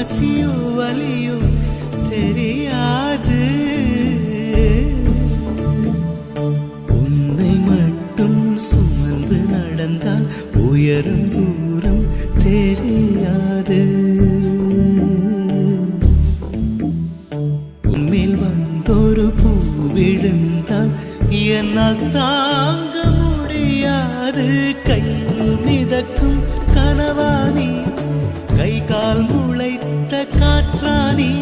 பசியோ வலியோ தெரியாது. உன்னை மட்டும் சுமந்து நடந்தால் உயரம் தூரம் தெரியாது. உன்மேல் வந்தொரு பூ விழுந்தால் என்னால் தாங்க முடியாது. கையில் மிதக்கும் கனவானி, கை கால் முளைத்த காற்றானி.